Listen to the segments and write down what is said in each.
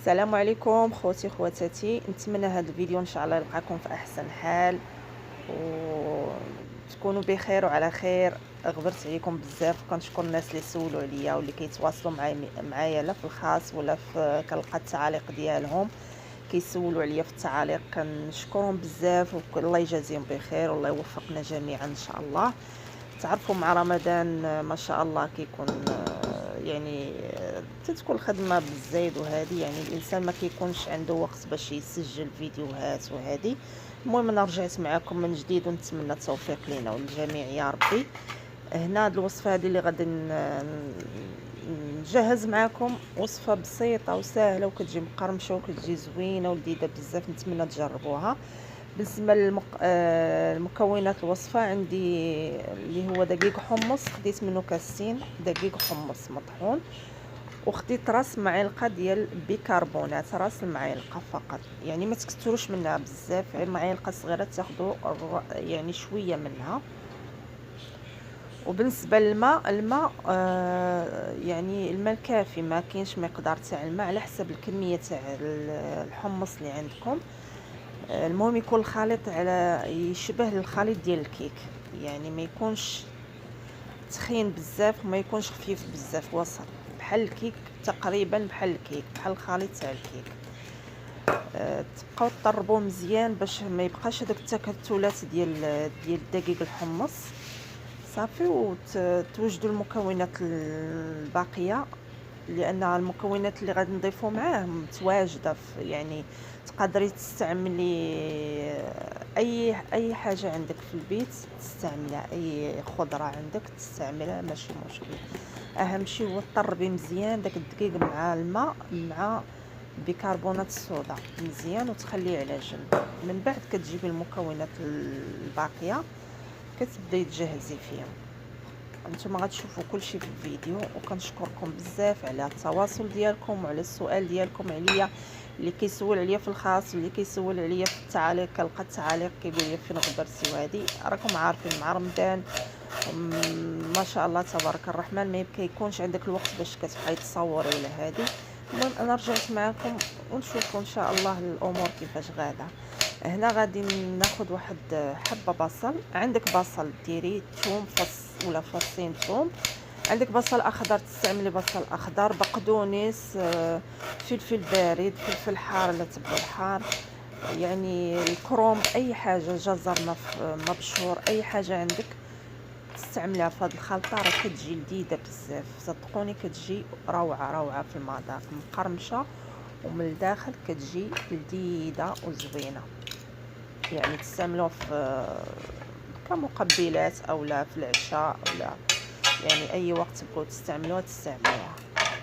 السلام عليكم خوتي خواتاتي، نتمنى هذا الفيديو ان شاء الله يلقاكم في احسن حال وتكونوا بخير وعلى خير. غبرت عليكم بزاف، كنشكر الناس اللي سولوا عليا واللي كيتواصلوا معايا لا في الخاص ولا في كنلقى التعاليق ديالهم كيسولوا عليا في التعاليق. كنشكرهم بزاف والله يجازيهم بخير والله يوفقنا جميعا ان شاء الله. تعرفوا مع رمضان ما شاء الله كيكون يعني تتكون الخدمه بالزايد، وهذه يعني الانسان ما كيكونش عنده وقت باش يسجل فيديوهات وهذه. المهم انا رجعت معكم من جديد ونتمنى التوفيق لينا وللجميع يا ربي. هنا هاد الوصفه هذه اللي غادي نجهز معكم وصفه بسيطه وسهله وكتجي مقرمشه وكتجي زوينه ولذيذه بزاف، نتمنى تجربوها. بالنسبه للمكونات الوصفه عندي اللي هو دقيق حمص، خديت منه كاسين دقيق حمص مطحون، وخديت راس معلقه ديال بيكربونات، راس المعلقه فقط، يعني ما تكثروش منها بزاف، غير معلقه صغيره تاخذوا يعني شويه منها. وبالنسبه الماء يعني الماء الكافي، ما كاينش مقدار تاع الماء على حسب الكميه تاع الحمص اللي عندكم. المهم يكون الخليط على يشبه الخليط ديال الكيك، يعني ما يكونش تخين بزاف وما يكونش خفيف بزاف، وسط بحال الكيك تقريبا، بحال الكيك بحال الخليط تاع الكيك. تبقاو تطربوه مزيان باش ما يبقاش هذوك التكتلات ديال الدقيق الحمص صافي. وتوجدوا المكونات الباقيه، لان المكونات اللي غادي نضيفو معاه متواجده يعني تقدري تستعملي اي حاجه عندك في البيت تستعملها، اي خضره عندك تستعملها ماشي مشكل. اهم شيء هو تطربي مزيان داك الدقيق مع الماء مع بيكربونات الصودا مزيان وتخليه على جنب. من بعد كتجيبي المكونات الباقيه كتبداي تجهزي فيهم. انتم غتشوفوا كل شيء في الفيديو، وكنشكركم بزاف على التواصل ديالكم وعلى السؤال ديالكم عليا، اللي كيسول عليا في الخاص واللي كيسول عليا في التعاليق. كنلقى التعاليق كيقول لي فين غبرتي، وهذه راكم عارفين مع رمضان ما شاء الله تبارك الرحمن ما كيكونش عندك الوقت باش كتبقاي تصوري ولا هذه. المهم انا رجعت معكم ونشوفوا ان شاء الله الامور كيفاش غاده. هنا غادي ناخذ واحد حبه بصل، عندك بصل ديري ثوم فص ولا فصين ثوم، عندك بصل اخضر تستعملي بصل اخضر، بقدونس، فلفل بارد، فلفل حار لا تبغوا الحار، يعني الكروم، اي حاجه، جزر مبشور، اي حاجه عندك تستعملها في هذه الخلطه راه كتجي لذيذه بزاف، صدقوني كتجي روعه روعه في المذاق، مقرمشه ومن الداخل كتجي لذيذه وزوينه. يعني تستعملوها في كمقبلات او لا في العشاء ولا يعني اي وقت تبغوا تستعملوها.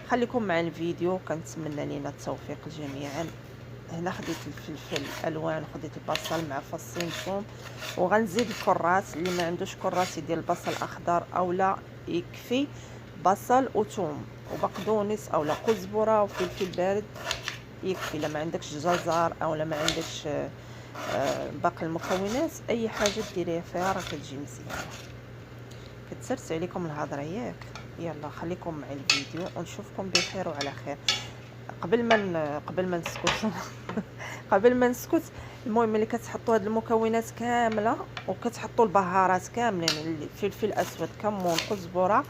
خليكم مع الفيديو، كنتمنى لينا التوفيق جميعا. هنا خديت الفلفل الالوان، خديت البصل مع فصين ثوم، وغنزيد الكرات، اللي ما عندوش كرات يدير البصل اخضر او لا يكفي بصل وثوم وبقدونس او لا قزبره وفلفل بارد يكفي. لما عندكش جزر او لا ما عندكش باقي المكونات اي حاجه ديريها فيها راه كتجي مزيانه. كتسرت عليكم الهضره ياك؟ يلا خليكم مع الفيديو ونشوفكم بخير وعلى خير. قبل ما نسكت قبل ما نسكت، المهم ملي كتحطوا هاد المكونات كامله وكتحطوا البهارات كاملين، الفلفل الاسود، كمون، قزبره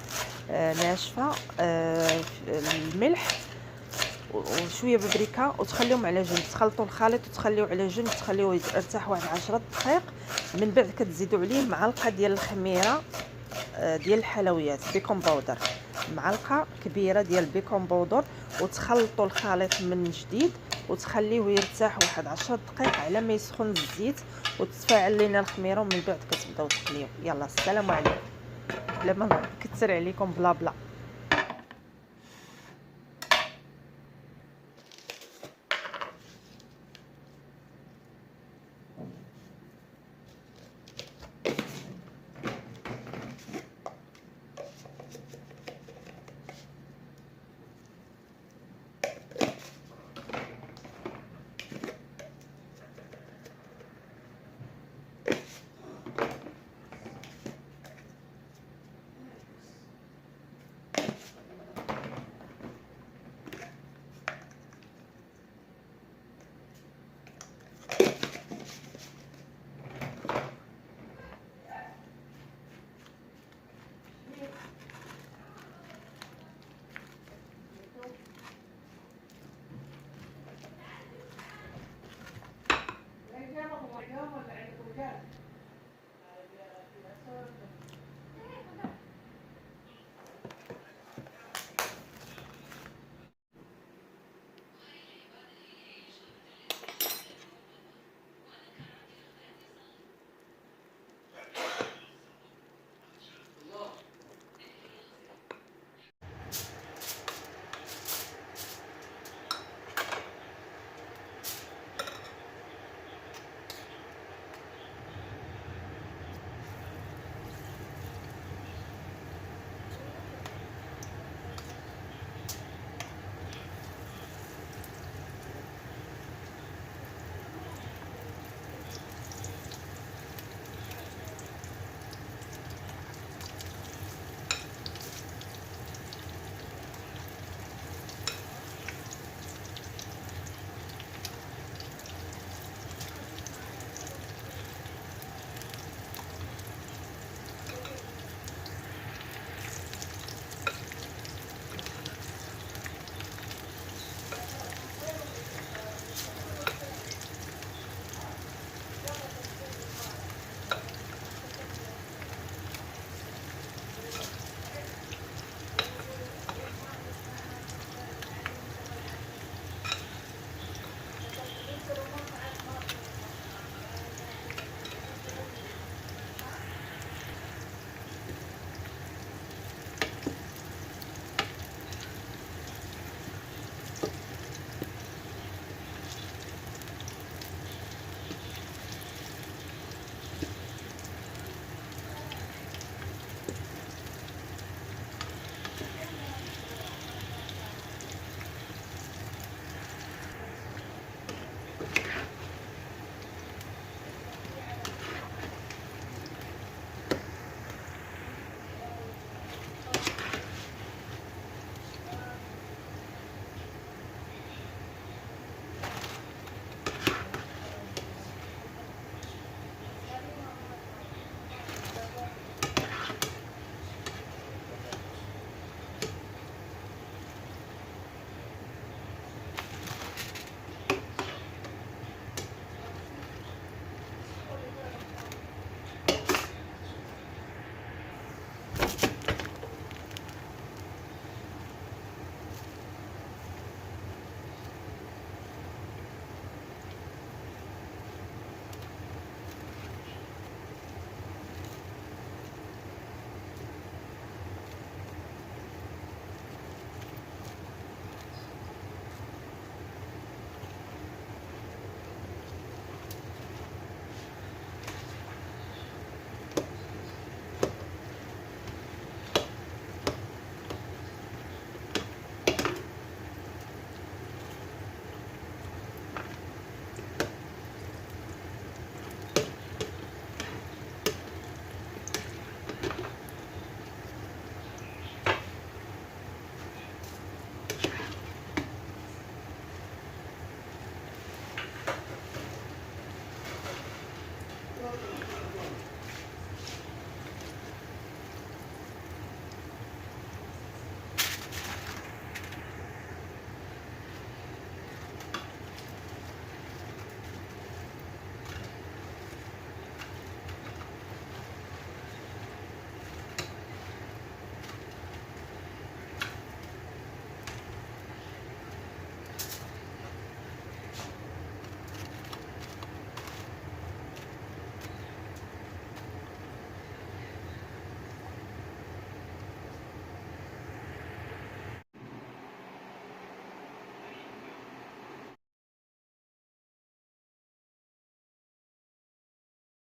ناشفه، الملح وشويه بابريكا، وتخليهم على جنب، تخلطوا الخليط وتخليوه على جنب، تخليوه يرتاح واحد 10 دقائق. من بعد كتزيدوا عليه معلقه ديال الخميره ديال الحلويات بيكون باودر، معلقه كبيره ديال البيكون باودر، وتخلطوا الخليط من جديد وتخليوه يرتاح واحد 10 دقائق على ما يسخن الزيت وتتفاعل لينا الخميره، ومن بعد كتبداو تقليو. يلا السلام عليكم، بلا ما نكثر عليكم بلا بلا.